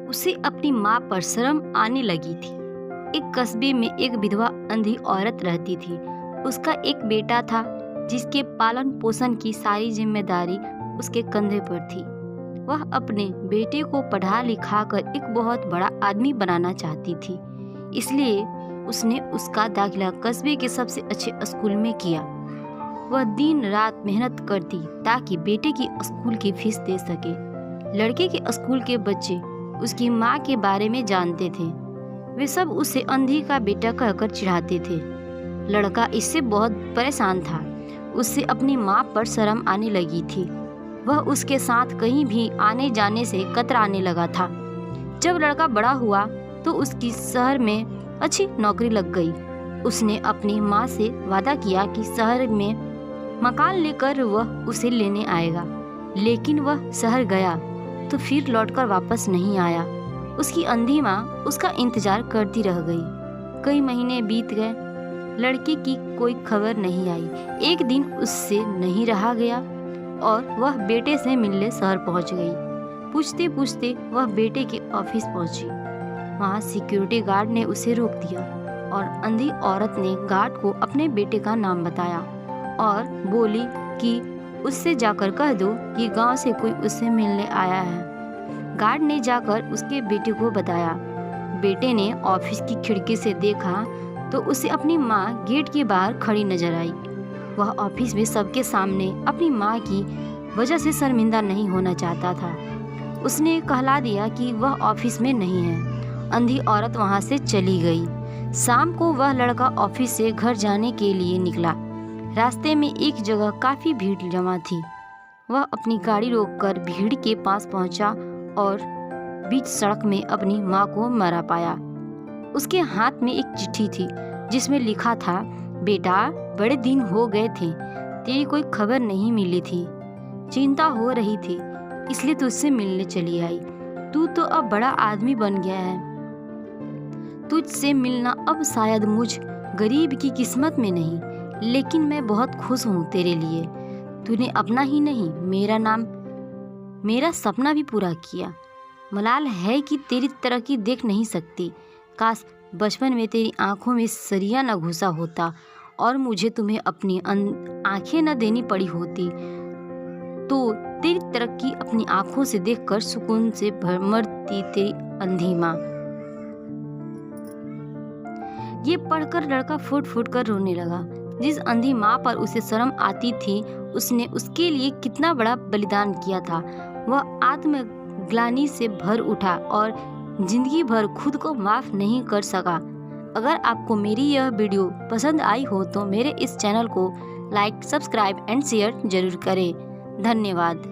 उसे अपनी माँ पर शर्म आने लगी थी। एक कस्बे में एक विधवा अंधी औरत रहती थी। उसका एक बेटा था जिसके पालन पोषण की सारी जिम्मेदारी उसके कंधे पर थी। वह अपने बेटे को पढ़ा लिखा कर एक बहुत बड़ा आदमी बनाना चाहती थी, इसलिए उसने उसका दाखिला कस्बे के सबसे अच्छे स्कूल में किया। वह दिन रात मेहनत करती ताकि बेटे की स्कूल की फीस दे सके। लड़के के स्कूल के बच्चे उसकी माँ के बारे में जानते थे। वे सब उसे अंधी का बेटा कहकर चिढ़ाते थे। लड़का इससे बहुत परेशान था। उससे अपनी माँ पर शर्म आने लगी थी। वह उसके साथ कहीं भी आने जाने से कतराने लगा था। जब लड़का बड़ा हुआ तो उसकी शहर में अच्छी नौकरी लग गई। उसने अपनी माँ से वादा किया कि शहर में मकान लेकर वह उसे लेने आएगा, लेकिन वह शहर गया तो फिर लौटकर वापस नहीं आया। उसकी अंधी माँ उसका इंतजार करती रह गई। कई महीने बीत गए, लड़के की कोई खबर नहीं आई। एक दिन उससे नहीं रहा गया और वह बेटे से मिलने शहर पहुंच गई। पूछते पूछते वह बेटे के ऑफिस पहुंची। वहां सिक्योरिटी गार्ड ने उसे रोक दिया और अंधी औरत ने गार्ड को अपने बेटे का नाम बताया और बोली कि उससे जाकर कह दो कि गांव से कोई उससे मिलने आया है। गार्ड ने जाकर उसके बेटे को बताया। बेटे ने ऑफिस की खिड़की से देखा तो उसे अपनी माँ गेट के बाहर खड़ी नजर आई। वह ऑफिस में सबके सामने अपनी माँ की वजह से शर्मिंदा नहीं होना चाहता था। उसने कहला दिया कि वह ऑफिस में नहीं है। अंधी औरत वहां से चली गई। शाम को वह लड़का ऑफिस से घर जाने के लिए निकला। रास्ते में एक जगह काफी भीड़ जमा थी। वह अपनी गाड़ी रोककर भीड़ के पास पहुंचा और बीच सड़क में अपनी माँ को मरा पाया। उसके हाथ में एक चिट्ठी थी जिसमें लिखा था, बेटा बड़े दिन हो गए थे, तेरी कोई खबर नहीं मिली थी। चिंता हो रही थी इसलिए तुझसे मिलने चली आई। तू तो अब बड़ा आदमी बन गया है। तुझसे मिलना अब शायद मुझ गरीब की किस्मत में नहीं, लेकिन मैं बहुत खुश हूँ तेरे लिए। तूने अपना ही नहीं मेरा सपना भी पूरा किया। मलाल है कि तेरी तरक्की देख नहीं सकती। काश बचपन में तेरी आंखों में सरिया न घुसा होता और मुझे तुम्हें अपनी आंखें न देनी पड़ी होती, तो तेरी तरक्की अपनी आंखों से देखकर सुकून से मरती तेरी अंधी माँ। ये पढ़कर लड़का फूट फूट कर रोने लगा। जिस अंधी माँ पर उसे शर्म आती थी, उसने उसके लिए कितना बड़ा बलिदान किया था। वह आत्मग्लानि से भर उठा और जिंदगी भर खुद को माफ नहीं कर सका। अगर आपको मेरी यह वीडियो पसंद आई हो तो मेरे इस चैनल को लाइक, सब्सक्राइब एंड शेयर जरूर करें। धन्यवाद।